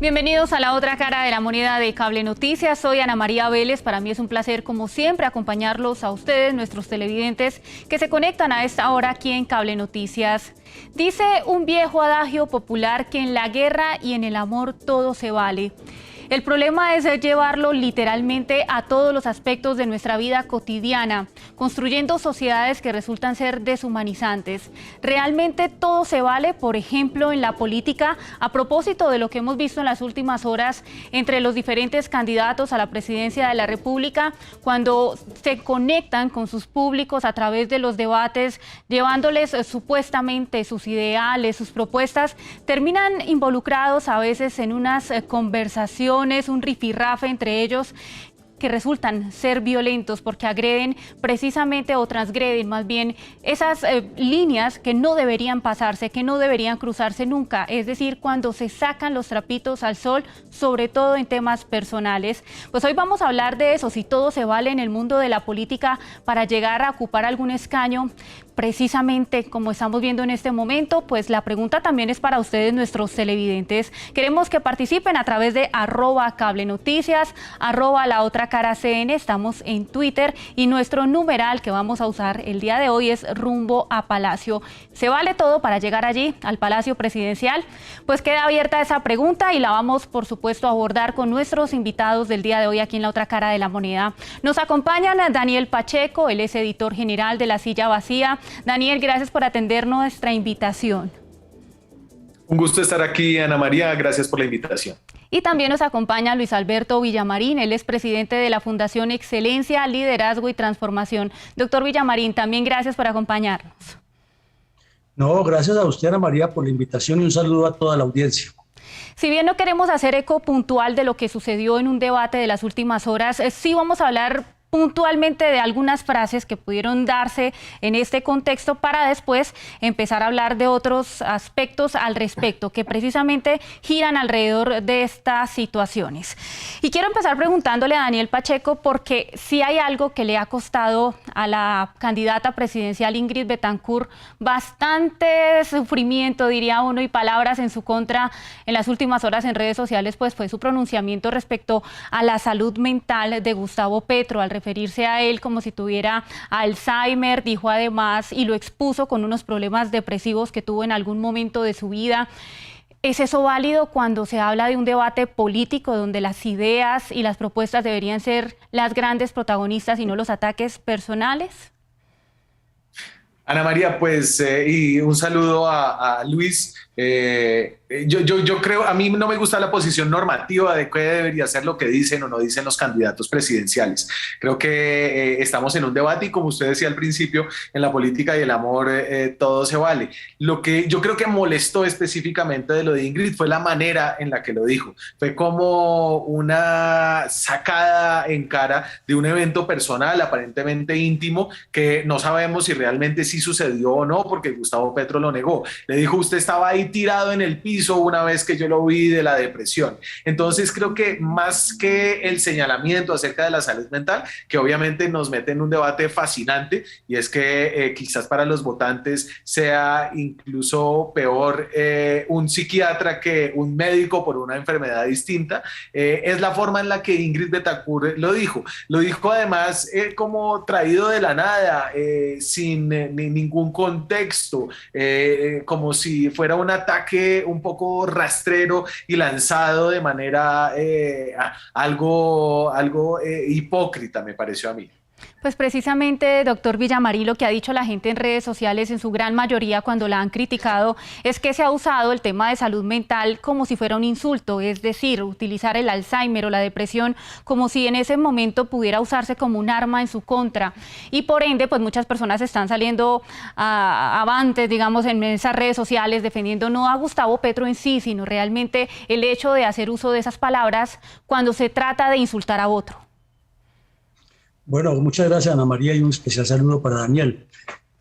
Bienvenidos a la otra cara de la moneda de Cable Noticias. Soy Ana María Vélez. Para mí es un placer, como siempre, acompañarlos a ustedes, nuestros televidentes, que se conectan a esta hora aquí en Cable Noticias. Dice un viejo adagio popular que en la guerra y en el amor todo se vale. El problema es llevarlo literalmente a todos los aspectos de nuestra vida cotidiana, construyendo sociedades que resultan ser deshumanizantes. Realmente todo se vale, por ejemplo, en la política, a propósito de lo que hemos visto en las últimas horas entre los diferentes candidatos a la presidencia de la República, cuando se conectan con sus públicos a través de los debates, llevándoles supuestamente sus ideales, sus propuestas, terminan involucrados a veces en unas conversaciones, un rifirrafe entre ellos que resultan ser violentos porque agreden precisamente o transgreden más bien esas líneas que no deberían pasarse, que no deberían cruzarse nunca, es decir, cuando se sacan los trapitos al sol, sobre todo en temas personales. Pues hoy vamos a hablar de eso, si todo se vale en el mundo de la política para llegar a ocupar algún escaño, precisamente como estamos viendo en este momento. Pues la pregunta también es para ustedes, nuestros televidentes. Queremos que participen a través de @cablenoticias, @laotracaracn, estamos en Twitter y nuestro numeral que vamos a usar el día de hoy es rumbo a Palacio. ¿Se vale todo para llegar allí, al Palacio Presidencial? Pues queda abierta esa pregunta y la vamos, por supuesto, a abordar con nuestros invitados del día de hoy aquí en La Otra Cara de la Moneda. Nos acompañan Daniel Pacheco, él es editor general de La Silla Vacía. Daniel, gracias por atender nuestra invitación. Un gusto estar aquí, Ana María, gracias por la invitación. Y también nos acompaña Luis Alberto Villamarín, él es presidente de la Fundación Excelencia, Liderazgo y Transformación. Doctor Villamarín, también gracias por acompañarnos. No, gracias a usted, Ana María, por la invitación y un saludo a toda la audiencia. Si bien no queremos hacer eco puntual de lo que sucedió en un debate de las últimas horas, sí vamos a hablar puntualmente de algunas frases que pudieron darse en este contexto para después empezar a hablar de otros aspectos al respecto que precisamente giran alrededor de estas situaciones. Y quiero empezar preguntándole a Daniel Pacheco, porque si hay algo que le ha costado a la candidata presidencial Ingrid Betancourt bastante sufrimiento, diría uno, y palabras en su contra en las últimas horas en redes sociales, pues fue su pronunciamiento respecto a la salud mental de Gustavo Petro, al referirse a él como si tuviera Alzheimer. Dijo además y lo expuso con unos problemas depresivos que tuvo en algún momento de su vida. ¿Es eso válido cuando se habla de un debate político donde las ideas y las propuestas deberían ser las grandes protagonistas y no los ataques personales? Ana María, pues, y un saludo a Luis. Yo creo, a mí no me gusta la posición normativa de qué debería ser lo que dicen o no dicen los candidatos presidenciales. Creo que estamos en un debate y, como usted decía al principio, en la política y el amor todo se vale. Lo que yo creo que molestó específicamente de lo de Ingrid fue la manera en la que lo dijo. Fue como una sacada en cara de un evento personal aparentemente íntimo que no sabemos si realmente sí sucedió o no, porque Gustavo Petro lo negó. Le dijo: usted estaba ahí tirado en el piso una vez que yo lo vi de la depresión. Entonces creo que más que el señalamiento acerca de la salud mental, que obviamente nos mete en un debate fascinante, y es que quizás para los votantes sea incluso peor un psiquiatra que un médico por una enfermedad distinta, es la forma en la que Ingrid Betancourt lo dijo. Lo dijo además como traído de la nada, sin ningún contexto, como si fuera un ataque un poco rastrero y lanzado de manera algo hipócrita, me pareció a mí. Pues precisamente, doctor Villamarín, lo que ha dicho la gente en redes sociales, en su gran mayoría cuando la han criticado, es que se ha usado el tema de salud mental como si fuera un insulto, es decir, utilizar el Alzheimer o la depresión como si en ese momento pudiera usarse como un arma en su contra. Y por ende, pues muchas personas están saliendo avantes, digamos, en esas redes sociales, defendiendo no a Gustavo Petro en sí, sino realmente el hecho de hacer uso de esas palabras cuando se trata de insultar a otro. Bueno, muchas gracias, Ana María, y un especial saludo para Daniel.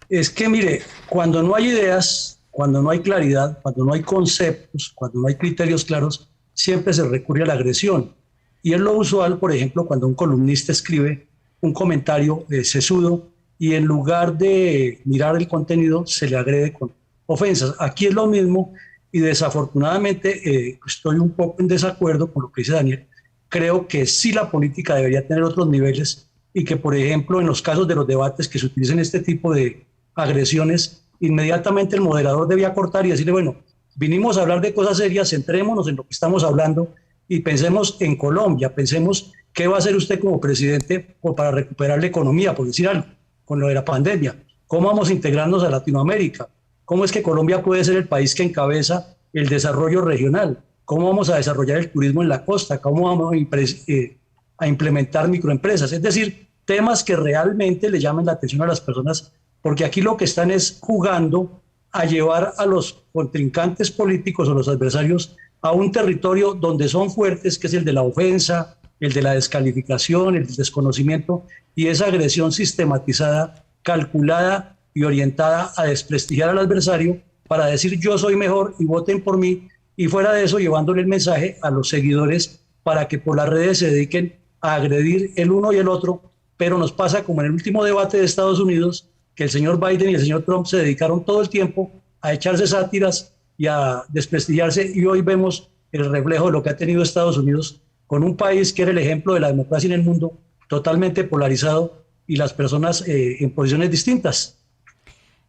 Es que, mire, cuando no hay ideas, cuando no hay claridad, cuando no hay conceptos, cuando no hay criterios claros, siempre se recurre a la agresión. Y es lo usual, por ejemplo, cuando un columnista escribe un comentario sesudo y en lugar de mirar el contenido se le agrede con ofensas. Aquí es lo mismo y desafortunadamente estoy un poco en desacuerdo con lo que dice Daniel. Creo que sí la política debería tener otros niveles y que, por ejemplo, en los casos de los debates que se utilicen este tipo de agresiones, inmediatamente el moderador debía cortar y decirle, bueno, vinimos a hablar de cosas serias, centrémonos en lo que estamos hablando y pensemos en Colombia, pensemos qué va a hacer usted como presidente para recuperar la economía, por decir algo, con lo de la pandemia. ¿Cómo vamos a integrarnos a Latinoamérica? ¿Cómo es que Colombia puede ser el país que encabeza el desarrollo regional? ¿Cómo vamos a desarrollar el turismo en la costa? ¿Cómo vamos a implementar microempresas? Es decir, temas que realmente le llamen la atención a las personas, porque aquí lo que están es jugando a llevar a los contrincantes políticos o los adversarios a un territorio donde son fuertes, que es el de la ofensa, el de la descalificación, el del desconocimiento y esa agresión sistematizada, calculada y orientada a desprestigiar al adversario para decir yo soy mejor y voten por mí, y fuera de eso llevándole el mensaje a los seguidores para que por las redes se dediquen a agredir el uno y el otro. Pero nos pasa como en el último debate de Estados Unidos, que el señor Biden y el señor Trump se dedicaron todo el tiempo a echarse sátiras y a desprestigiarse, y hoy vemos el reflejo de lo que ha tenido Estados Unidos con un país que era el ejemplo de la democracia en el mundo, totalmente polarizado y las personas en posiciones distintas.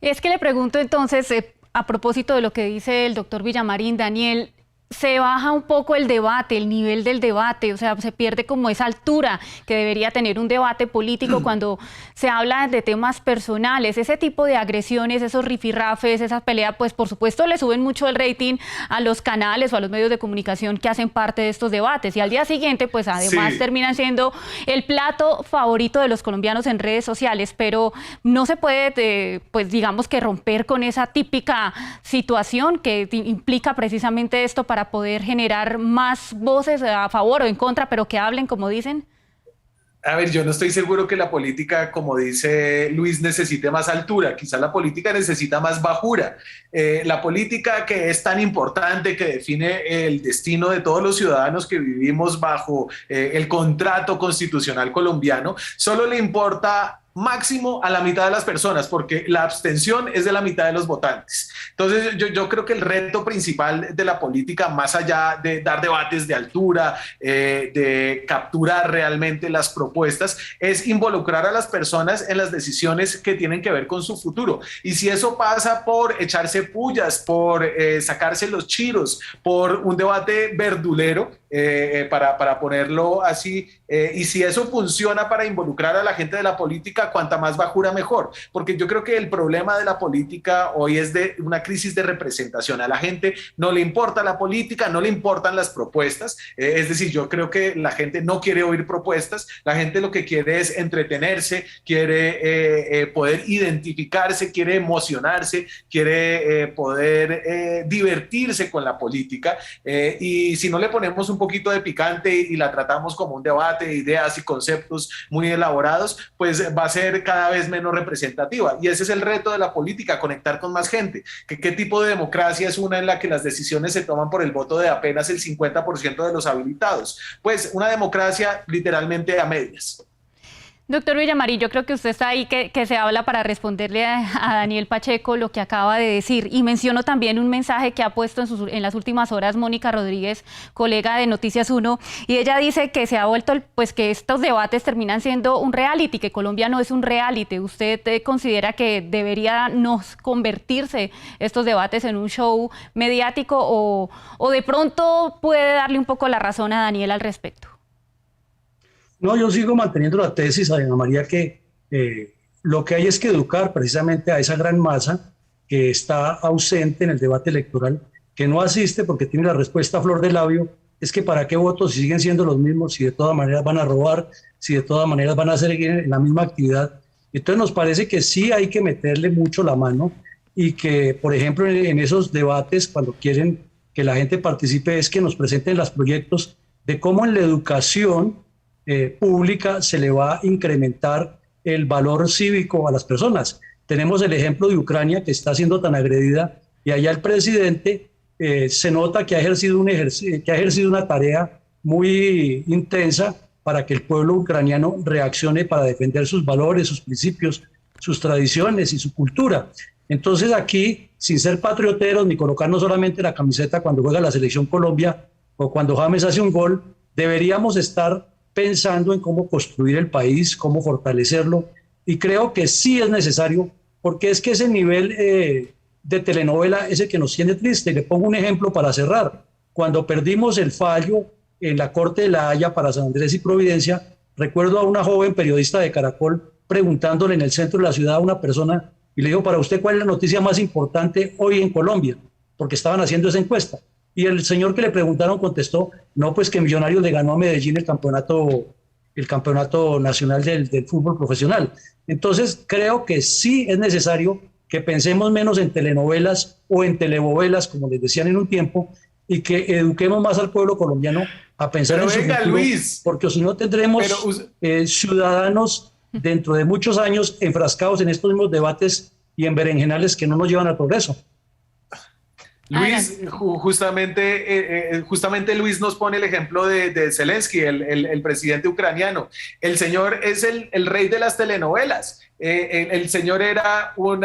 Es que le pregunto entonces, a propósito de lo que dice el doctor Villamarín, Daniel, se baja un poco el debate, el nivel del debate, o sea, se pierde como esa altura que debería tener un debate político cuando se habla de temas personales. Ese tipo de agresiones, esos rifirrafes, esas peleas, pues por supuesto le suben mucho el rating a los canales o a los medios de comunicación que hacen parte de estos debates, y al día siguiente pues además terminan siendo el plato favorito de los colombianos en redes sociales, pero no se puede pues digamos que romper con esa típica situación que implica precisamente esto para poder generar más voces a favor o en contra, pero que hablen, como dicen. A ver, yo no estoy seguro que la política, como dice Luis, necesite más altura. Quizá la política necesita más bajura. La política, que es tan importante, que define el destino de todos los ciudadanos que vivimos bajo el contrato constitucional colombiano, solo le importa máximo a la mitad de las personas, porque la abstención es de la mitad de los votantes. Entonces yo creo que el reto principal de la política, más allá de dar debates de altura, de capturar realmente las propuestas, es involucrar a las personas en las decisiones que tienen que ver con su futuro. Y si eso pasa por echarse pullas, por sacarse los chiros, por un debate verdulero, para ponerlo así, y si eso funciona para involucrar a la gente de la política, cuanta más bajura mejor, porque yo creo que el problema de la política hoy es de una crisis de representación. A la gente no le importa la política, no le importan las propuestas, es decir, yo creo que la gente no quiere oír propuestas, la gente lo que quiere es entretenerse, quiere poder identificarse, quiere emocionarse, quiere poder divertirse con la política, y si no le ponemos un poquito de picante y la tratamos como un debate de ideas y conceptos muy elaborados, pues va a ser cada vez menos representativa. Y ese es el reto de la política, conectar con más gente. ¿Qué tipo de democracia es una en la que las decisiones se toman por el voto de apenas el 50% de los habilitados? Pues una democracia literalmente a medias. Doctor Villamarín, yo creo que usted está ahí que se habla para responderle a Daniel Pacheco lo que acaba de decir, y menciono también un mensaje que ha puesto en las últimas horas Mónica Rodríguez, colega de Noticias 1, y ella dice que se ha vuelto, pues que estos debates terminan siendo un reality, que Colombia no es un reality. ¿Usted considera que debería no convertirse estos debates en un show mediático, o de pronto puede darle un poco la razón a Daniel al respecto? No, yo sigo manteniendo la tesis, Ana María, que lo que hay es que educar precisamente a esa gran masa que está ausente en el debate electoral, que no asiste porque tiene la respuesta a flor de labio, es que para qué votos si siguen siendo los mismos, si de todas maneras van a robar, si de todas maneras van a seguir en la misma actividad. Entonces nos parece que sí hay que meterle mucho la mano, y que, por ejemplo, en esos debates, cuando quieren que la gente participe, es que nos presenten los proyectos de cómo en la educación pública se le va a incrementar el valor cívico a las personas. Tenemos el ejemplo de Ucrania, que está siendo tan agredida, y allá el presidente se nota que ha ejercido una tarea muy intensa para que el pueblo ucraniano reaccione para defender sus valores, sus principios, sus tradiciones y su cultura. Entonces aquí, sin ser patrioteros ni colocarnos solamente la camiseta cuando juega la selección Colombia o cuando James hace un gol, deberíamos estar pensando en cómo construir el país, cómo fortalecerlo, y creo que sí es necesario, porque es que ese nivel de telenovela es el que nos tiene triste. Y le pongo un ejemplo para cerrar. Cuando perdimos el fallo en la Corte de la Haya para San Andrés y Providencia, recuerdo a una joven periodista de Caracol preguntándole en el centro de la ciudad a una persona y le dijo: para usted, ¿cuál es la noticia más importante hoy en Colombia? Porque estaban haciendo esa encuesta. Y el señor que le preguntaron contestó: no, pues que Millonarios le ganó a Medellín el campeonato nacional del fútbol profesional. Entonces creo que sí es necesario que pensemos menos en telenovelas o en telebovelas, como les decían en un tiempo, y que eduquemos más al pueblo colombiano a pensar en su futuro, Luis, porque si no tendremos ciudadanos dentro de muchos años enfrascados en estos mismos debates y en berenjenales que no nos llevan al progreso. Luis, justamente Luis nos pone el ejemplo de Zelensky, el presidente ucraniano. El señor es el rey de las telenovelas. El señor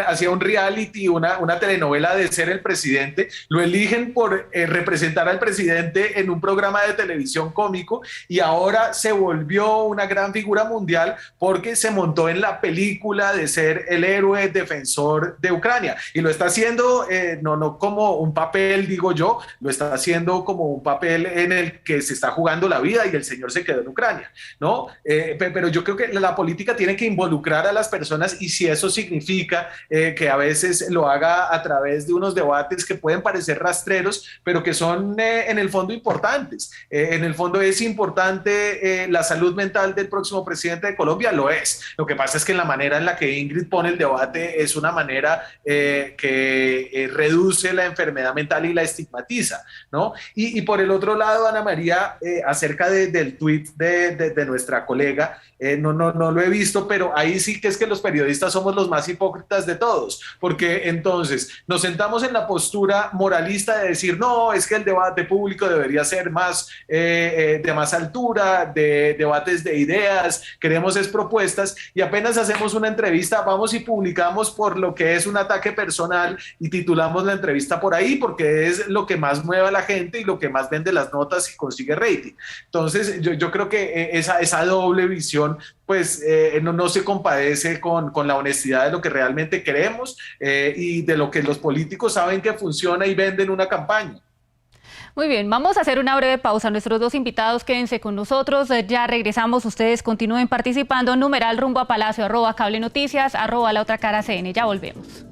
hacía un reality, una telenovela de ser el presidente. Lo eligen por representar al presidente en un programa de televisión cómico y ahora se volvió una gran figura mundial porque se montó en la película de ser el héroe defensor de Ucrania. Y lo está haciendo no como un papel, digo yo, lo está haciendo como un papel en el que se está jugando la vida y el señor se quedó en Ucrania, ¿no? Pero yo creo que la política tiene que involucrar a las personas, y si eso significa que a veces lo haga a través de unos debates que pueden parecer rastreros, pero que son en el fondo importantes. En el fondo es importante la salud mental del próximo presidente de Colombia, lo es. Lo que pasa es que la manera en la que Ingrid pone el debate es una manera que reduce la enfermedad mental y la estigmatiza, ¿no? Y por el otro lado, Ana María, acerca del tuit de nuestra colega, no lo he visto, pero ahí sí que es que los periodistas somos los más hipócritas de todos, porque entonces nos sentamos en la postura moralista de decir: no, es que el debate público debería ser más de más altura, de debates de ideas, queremos es propuestas, y apenas hacemos una entrevista, vamos y publicamos por lo que es un ataque personal y titulamos la entrevista por ahí, porque es lo que más mueve a la gente y lo que más vende las notas y consigue rating. Entonces yo creo que esa doble visión pues no se compadece con la honestidad de lo que realmente queremos y de lo que los políticos saben que funciona y venden una campaña. Muy bien, vamos a hacer una breve pausa. Nuestros dos invitados quédense con nosotros, ya regresamos, ustedes continúen participando, numeral rumbo a Palacio, @Cable Noticias, @La Otra Cara CN, ya volvemos.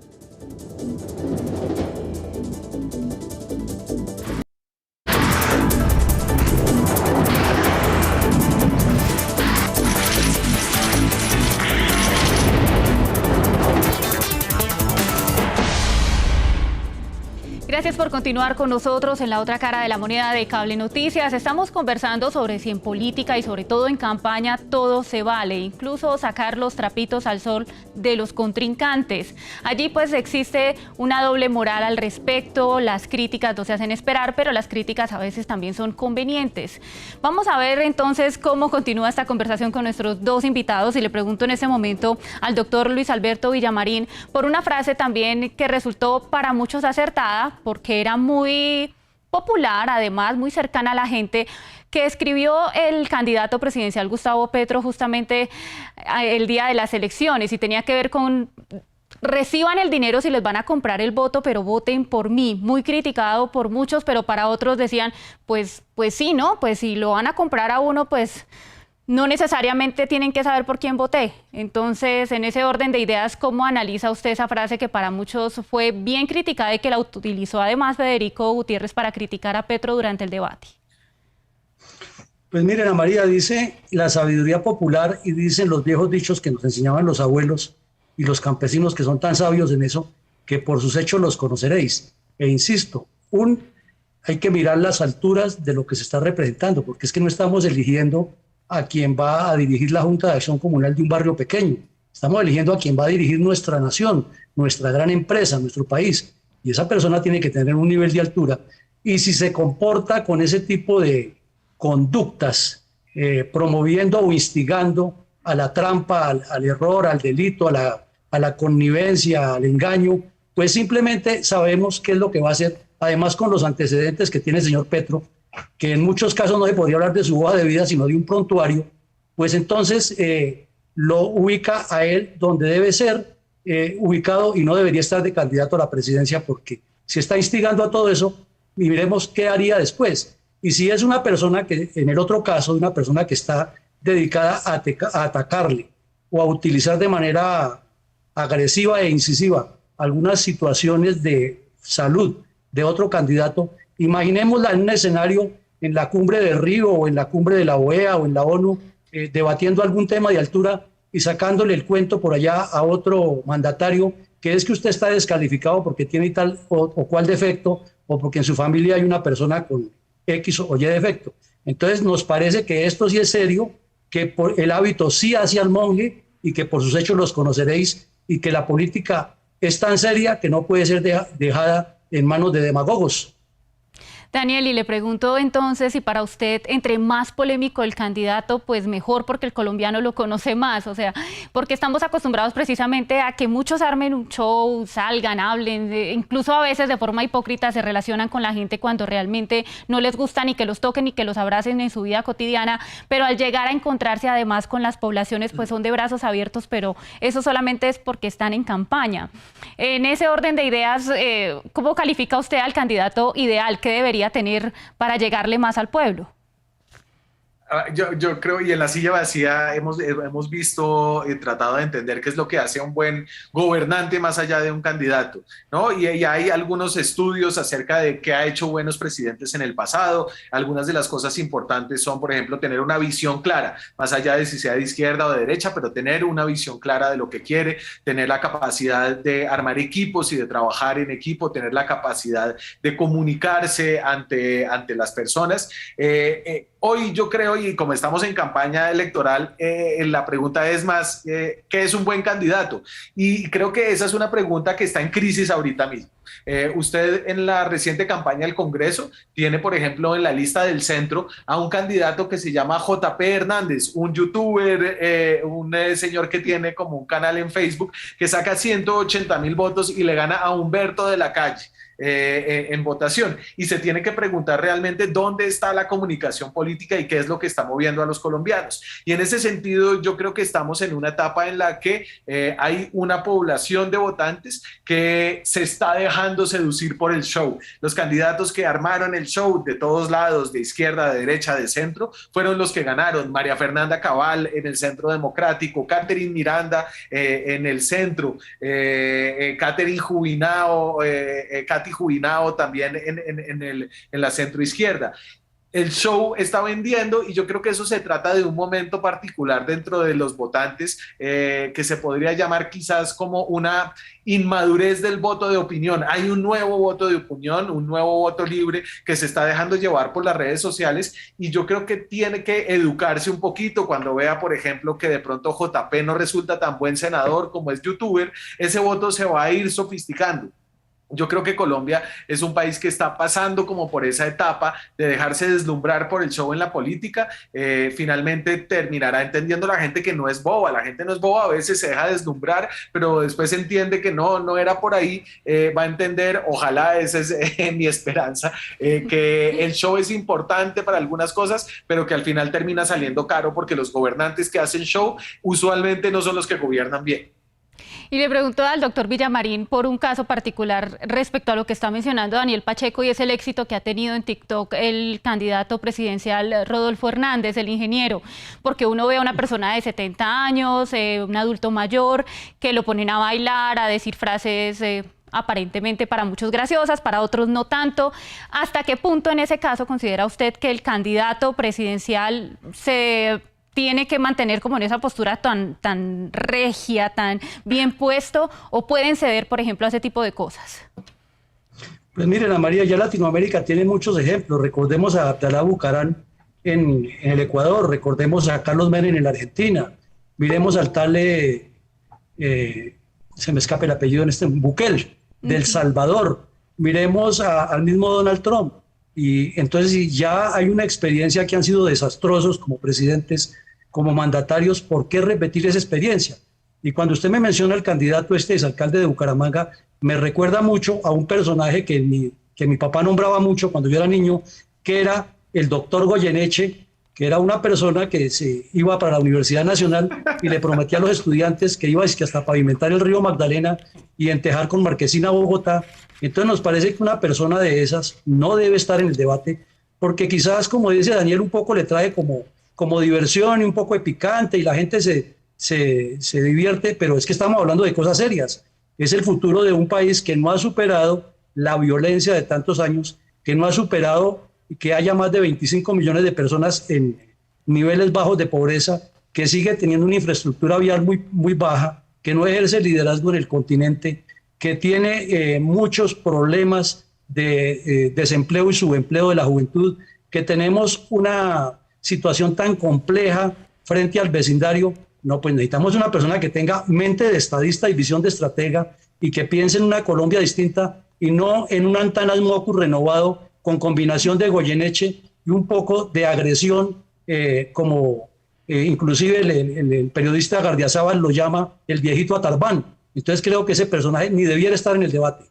Gracias por continuar con nosotros en La Otra Cara de la Moneda de Cable Noticias. Estamos conversando sobre si en política y sobre todo en campaña todo se vale, incluso sacar los trapitos al sol de los contrincantes. Allí pues existe una doble moral al respecto, las críticas no se hacen esperar, pero las críticas a veces también son convenientes. Vamos a ver entonces cómo continúa esta conversación con nuestros dos invitados y le pregunto en este momento al doctor Luis Alberto Villamarín por una frase también que resultó para muchos acertada, porque era muy popular, además muy cercana a la gente, que escribió el candidato presidencial Gustavo Petro justamente el día de las elecciones, y tenía que ver con: reciban el dinero si les van a comprar el voto, pero voten por mí. Muy criticado por muchos, pero para otros decían, pues sí, ¿no? Pues si lo van a comprar a uno, pues no necesariamente tienen que saber por quién voté. Entonces, en ese orden de ideas, ¿cómo analiza usted esa frase que para muchos fue bien criticada y que la utilizó además Federico Gutiérrez para criticar a Petro durante el debate? Pues miren, Ana María, dice la sabiduría popular y dicen los viejos dichos que nos enseñaban los abuelos y los campesinos, que son tan sabios en eso, que por sus hechos los conoceréis. E insisto, hay que mirar las alturas de lo que se está representando, porque es que no estamos eligiendo a quien va a dirigir la Junta de Acción Comunal de un barrio pequeño. Estamos eligiendo a quien va a dirigir nuestra nación, nuestra gran empresa, nuestro país. Y esa persona tiene que tener un nivel de altura. Y si se comporta con ese tipo de conductas, promoviendo o instigando a la trampa, al error, al delito, a la connivencia, al engaño, pues simplemente sabemos qué es lo que va a hacer, además con los antecedentes que tiene el señor Petro, que en muchos casos no se podría hablar de su hoja de vida, sino de un prontuario, pues entonces lo ubica a él donde debe ser ubicado y no debería estar de candidato a la presidencia, porque si está instigando a todo eso, y miremos qué haría después. Y si es una persona que, en el otro caso, una persona que está dedicada a atacarle o a utilizar de manera agresiva e incisiva algunas situaciones de salud de otro candidato, imaginémosla en un escenario en la cumbre de Río o en la cumbre de la OEA o en la ONU, debatiendo algún tema de altura y sacándole el cuento por allá a otro mandatario, que es que usted está descalificado porque tiene tal o cual defecto, o porque en su familia hay una persona con X o Y defecto. Entonces nos parece que esto sí es serio, que por el hábito sí hace al monje y que por sus hechos los conoceréis, y que la política es tan seria que no puede ser dejada en manos de demagogos. Daniel, y le pregunto entonces si para usted, entre más polémico el candidato, pues mejor, porque el colombiano lo conoce más, o sea, porque estamos acostumbrados precisamente a que muchos armen un show, salgan, hablen, incluso a veces de forma hipócrita se relacionan con la gente cuando realmente no les gusta ni que los toquen ni que los abracen en su vida cotidiana, pero al llegar a encontrarse además con las poblaciones, pues son de brazos abiertos, pero eso solamente es porque están en campaña. En ese orden de ideas, ¿cómo califica usted al candidato ideal? ¿Qué debería tener para llegarle más al pueblo? Yo creo, y en la silla vacía hemos visto y tratado de entender qué es lo que hace a un buen gobernante más allá de un candidato, ¿no? Y hay algunos estudios acerca de qué ha hecho buenos presidentes en el pasado. Algunas de las cosas importantes son, por ejemplo, tener una visión clara, más allá de si sea de izquierda o de derecha, pero tener una visión clara de lo que quiere, tener la capacidad de armar equipos y de trabajar en equipo, tener la capacidad de comunicarse ante las personas. Hoy yo creo, y como estamos en campaña electoral, la pregunta es más, ¿qué es un buen candidato? Y creo que esa es una pregunta que está en crisis ahorita mismo. Usted en la reciente campaña del Congreso tiene, por ejemplo, en la lista del centro a un candidato que se llama JP Hernández, un youtuber, un señor que tiene como un canal en Facebook que saca 180,000 votos y le gana a Humberto de la Calle. En votación, y se tiene que preguntar realmente dónde está la comunicación política y qué es lo que está moviendo a los colombianos. Y en ese sentido yo creo que estamos en una etapa en la que hay una población de votantes que se está dejando seducir por el show. Los candidatos que armaron el show de todos lados, de izquierda, de derecha, de centro, fueron los que ganaron. María Fernanda Cabal en el Centro Democrático, Catherine Miranda en el centro, Catherine Jubinao, Katy Jubinao también en la centroizquierda. El show está vendiendo, y yo creo que eso se trata de un momento particular dentro de los votantes que se podría llamar quizás como una inmadurez del voto de opinión. Hay un nuevo voto de opinión, un nuevo voto libre que se está dejando llevar por las redes sociales, y yo creo que tiene que educarse un poquito cuando vea, por ejemplo, que de pronto JP no resulta tan buen senador como es youtuber. Ese voto se va a ir sofisticando. Yo creo que Colombia es un país que está pasando como por esa etapa de dejarse deslumbrar por el show en la política. Finalmente terminará entendiendo la gente que no es boba. La gente no es boba, a veces se deja deslumbrar, pero después entiende que no era por ahí. Va a entender, ojalá, esa es mi esperanza, que el show es importante para algunas cosas, pero que al final termina saliendo caro, porque los gobernantes que hacen show usualmente no son los que gobiernan bien. Y le pregunto al doctor Villamarín por un caso particular respecto a lo que está mencionando Daniel Pacheco, y es el éxito que ha tenido en TikTok el candidato presidencial Rodolfo Hernández, el ingeniero, porque uno ve a una persona de 70 años, un adulto mayor, que lo ponen a bailar, a decir frases aparentemente para muchos graciosas, para otros no tanto. ¿Hasta qué punto en ese caso considera usted que el candidato presidencial se tiene que mantener como en esa postura tan regia, tan bien puesto, o pueden ceder, por ejemplo, a ese tipo de cosas? Pues miren, Ana María, ya Latinoamérica tiene muchos ejemplos. Recordemos a Abdalá Bucaram en el Ecuador, recordemos a Carlos Menem en la Argentina, miremos al tal, se me escapa el apellido en Bukele, del Salvador, miremos al mismo Donald Trump. Y entonces ya hay una experiencia que han sido desastrosos como presidentes, como mandatarios. ¿Por qué repetir esa experiencia? Y cuando usted me menciona al candidato exalcalde de Bucaramanga, me recuerda mucho a un personaje que mi papá nombraba mucho cuando yo era niño, que era el doctor Goyeneche, que era una persona que se iba para la Universidad Nacional y le prometía a los estudiantes que iba hasta pavimentar el río Magdalena y entejar con marquesina Bogotá. Entonces nos parece que una persona de esas no debe estar en el debate, porque quizás, como dice Daniel, un poco le trae como diversión y un poco de picante y la gente se divierte, pero es que estamos hablando de cosas serias. Es el futuro de un país que no ha superado la violencia de tantos años, que no ha superado que haya más de 25 millones de personas en niveles bajos de pobreza, que sigue teniendo una infraestructura vial muy baja, que no ejerce liderazgo en el continente, que tiene muchos problemas de desempleo y subempleo de la juventud, que tenemos una situación tan compleja frente al vecindario. No, pues necesitamos una persona que tenga mente de estadista y visión de estratega y que piense en una Colombia distinta y no en un Antanas Mocus renovado con combinación de Goyeneche y un poco de agresión, como inclusive el periodista Gardiazabal lo llama el viejito Atarbán. Entonces creo que ese personaje ni debiera estar en el debate.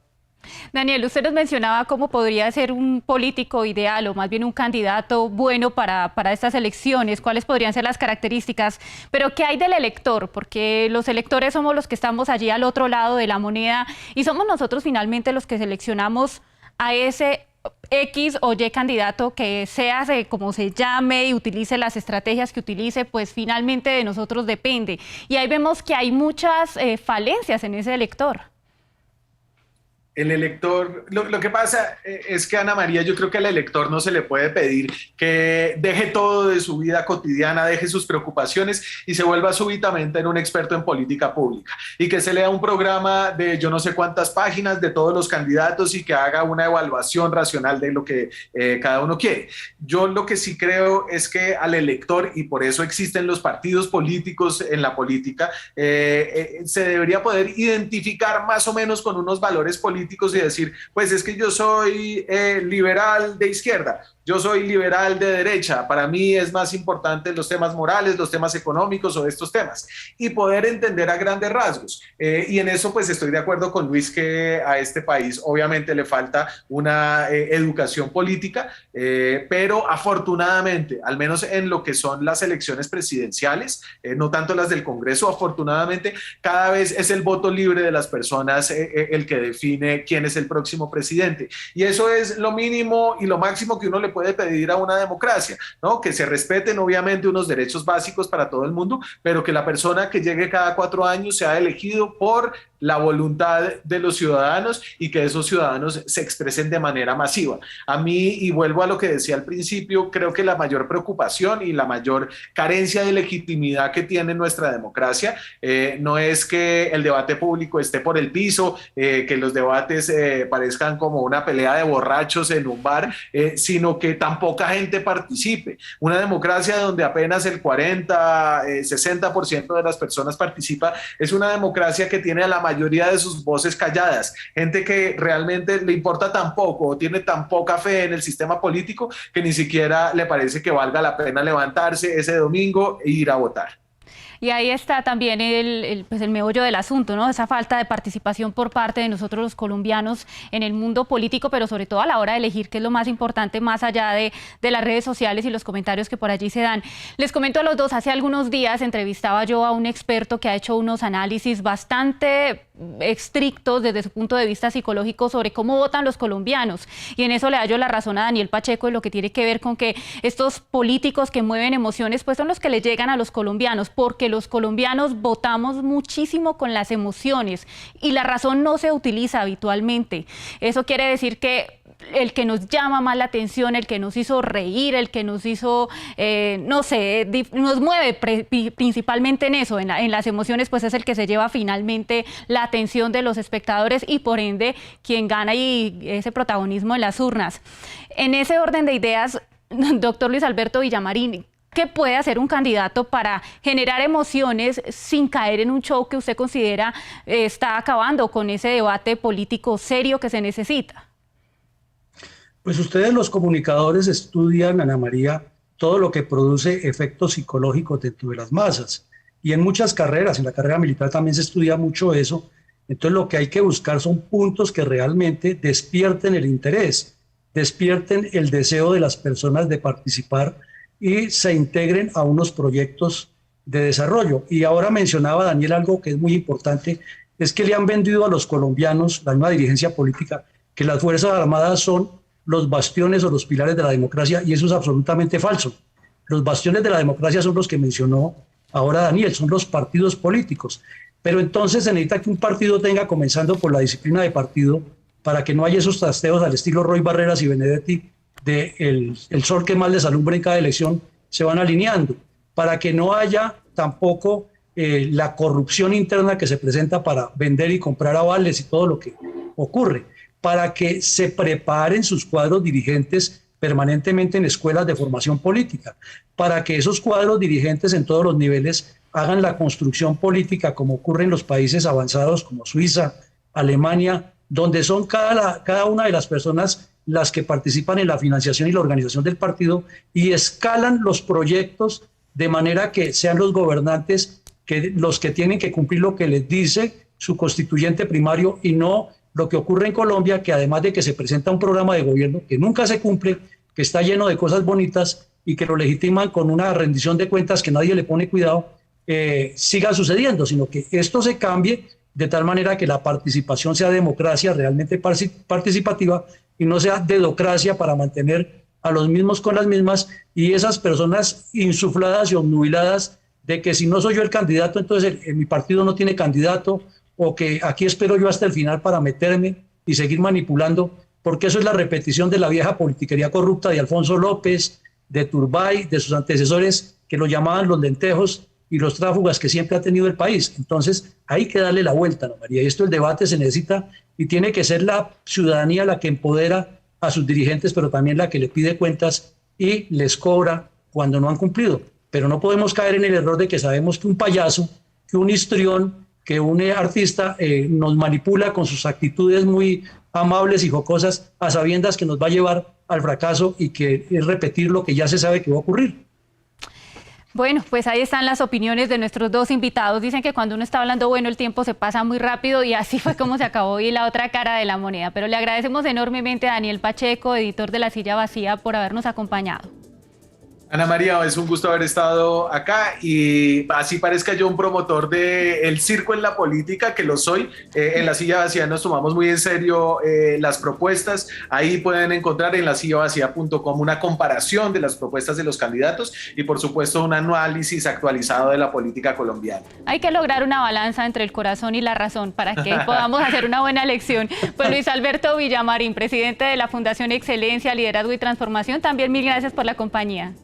Daniel, usted nos mencionaba cómo podría ser un político ideal o más bien un candidato bueno para estas elecciones, cuáles podrían ser las características, pero ¿qué hay del elector? Porque los electores somos los que estamos allí al otro lado de la moneda y somos nosotros finalmente los que seleccionamos a ese X o Y candidato que sea como se llame y utilice las estrategias que utilice, pues finalmente de nosotros depende. Y ahí vemos que hay muchas falencias en ese elector. El elector, lo que pasa es que Ana María, yo creo que al elector no se le puede pedir que deje todo de su vida cotidiana, deje sus preocupaciones y se vuelva súbitamente en un experto en política pública y que se lea un programa de yo no sé cuántas páginas de todos los candidatos y que haga una evaluación racional de lo que cada uno quiere. Yo lo que sí creo es que al elector, y por eso existen los partidos políticos en la política, se debería poder identificar más o menos con unos valores políticos y decir, pues es que yo soy liberal de izquierda, yo soy liberal de derecha, para mí es más importante los temas morales, los temas económicos o estos temas, y poder entender a grandes rasgos. Y en eso pues estoy de acuerdo con Luis que a este país obviamente le falta una educación política, pero afortunadamente, al menos en lo que son las elecciones presidenciales, no tanto las del Congreso, afortunadamente cada vez es el voto libre de las personas el que define quién es el próximo presidente. Y eso es lo mínimo y lo máximo que uno le puede pedir a una democracia, ¿no? Que se respeten obviamente unos derechos básicos para todo el mundo, pero que la persona que llegue cada 4 años sea elegido por la voluntad de los ciudadanos y que esos ciudadanos se expresen de manera masiva. A mí, y vuelvo a lo que decía al principio, creo que la mayor preocupación y la mayor carencia de legitimidad que tiene nuestra democracia no es que el debate público esté por el piso, que los debates parezcan como una pelea de borrachos en un bar, sino que tan poca gente participe. Una democracia donde apenas el 40, 60% de las personas participa, es una democracia que tiene a la mayoría de sus voces calladas, gente que realmente le importa tan poco o tiene tan poca fe en el sistema político que ni siquiera le parece que valga la pena levantarse ese domingo e ir a votar. Y ahí está también pues el meollo del asunto, ¿no? Esa falta de participación por parte de nosotros los colombianos en el mundo político, pero sobre todo a la hora de elegir, que es lo más importante, más allá de las redes sociales y los comentarios que por allí se dan. Les comento a los dos, hace algunos días entrevistaba yo a un experto que ha hecho unos análisis bastante estrictos desde su punto de vista psicológico sobre cómo votan los colombianos, y en eso le hallo la razón a Daniel Pacheco en lo que tiene que ver con que estos políticos que mueven emociones pues son los que le llegan a los colombianos, porque los colombianos votamos muchísimo con las emociones y la razón no se utiliza habitualmente. Eso quiere decir que el que nos llama más la atención, el que nos hizo reír, el que nos hizo, no sé, nos mueve principalmente en eso, en las emociones, pues es el que se lleva finalmente la atención de los espectadores y por ende quien gana y ese protagonismo en las urnas. En ese orden de ideas, doctor Luis Alberto Villamarín, ¿qué puede hacer un candidato para generar emociones sin caer en un show que usted considera está acabando con ese debate político serio que se necesita? Pues ustedes los comunicadores estudian, Ana María, todo lo que produce efectos psicológicos dentro de las masas. Y en muchas carreras, en la carrera militar también se estudia mucho eso. Entonces lo que hay que buscar son puntos que realmente despierten el interés, despierten el deseo de las personas de participar y se integren a unos proyectos de desarrollo. Y ahora mencionaba Daniel algo que es muy importante, es que le han vendido a los colombianos, la misma dirigencia política, que las Fuerzas Armadas son los bastiones o los pilares de la democracia, y eso es absolutamente falso. Los bastiones de la democracia son los que mencionó ahora Daniel, son los partidos políticos. Pero entonces se necesita que un partido tenga, comenzando por la disciplina de partido, para que no haya esos trasteos al estilo Roy Barreras y Benedetti, de el sol que más les alumbra en cada elección, se van alineando, para que no haya tampoco la corrupción interna que se presenta para vender y comprar avales y todo lo que ocurre, para que se preparen sus cuadros dirigentes permanentemente en escuelas de formación política, para que esos cuadros dirigentes en todos los niveles hagan la construcción política como ocurre en los países avanzados como Suiza, Alemania, donde son cada una de las personas las que participan en la financiación y la organización del partido y escalan los proyectos de manera que sean los gobernantes los que tienen que cumplir lo que les dice su constituyente primario y no lo que ocurre en Colombia, que además de que se presenta un programa de gobierno que nunca se cumple, que está lleno de cosas bonitas y que lo legitiman con una rendición de cuentas que nadie le pone cuidado, siga sucediendo, sino que esto se cambie de tal manera que la participación sea democracia realmente participativa y no sea dedocracia para mantener a los mismos con las mismas y esas personas insufladas y obnubiladas de que si no soy yo el candidato, entonces mi partido no tiene candidato, o que aquí espero yo hasta el final para meterme y seguir manipulando, porque eso es la repetición de la vieja politiquería corrupta de Alfonso López, de Turbay, de sus antecesores, que lo llamaban los lentejos y los tráfugas que siempre ha tenido el país. Entonces hay que darle la vuelta, Ana María, y esto el debate se necesita y tiene que ser la ciudadanía la que empodera a sus dirigentes, pero también la que le pide cuentas y les cobra cuando no han cumplido. Pero no podemos caer en el error de que sabemos que un payaso, que un histrión, que un artista nos manipula con sus actitudes muy amables y jocosas a sabiendas que nos va a llevar al fracaso y que es repetir lo que ya se sabe que va a ocurrir. Bueno, pues ahí están las opiniones de nuestros dos invitados. Dicen que cuando uno está hablando, bueno, el tiempo se pasa muy rápido y así fue como se acabó hoy la otra cara de la moneda. Pero le agradecemos enormemente a Daniel Pacheco, editor de La Silla Vacía, por habernos acompañado. Ana María, es un gusto haber estado acá y así parezca yo un promotor del circo en la política, que lo soy. En La Silla Vacía nos tomamos muy en serio las propuestas. Ahí pueden encontrar en lasillavacía.com una comparación de las propuestas de los candidatos y por supuesto un análisis actualizado de la política colombiana. Hay que lograr una balanza entre el corazón y la razón para que podamos hacer una buena elección. Pues Luis Alberto Villamarín, presidente de la Fundación Excelencia, Liderazgo y Transformación, también mil gracias por la compañía.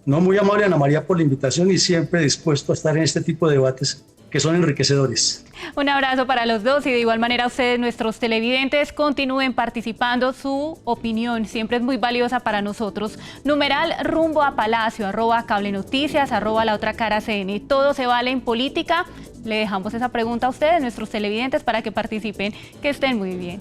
No, muy amable Ana María por la invitación y siempre dispuesto a estar en este tipo de debates que son enriquecedores. Un abrazo para los dos y de igual manera ustedes, nuestros televidentes, continúen participando. Su opinión siempre es muy valiosa para nosotros. Numeral rumbo a Palacio, @Cable Noticias, @La Otra Cara CN. ¿Todo se vale en política? Le dejamos esa pregunta a ustedes, nuestros televidentes, para que participen. Que estén muy bien.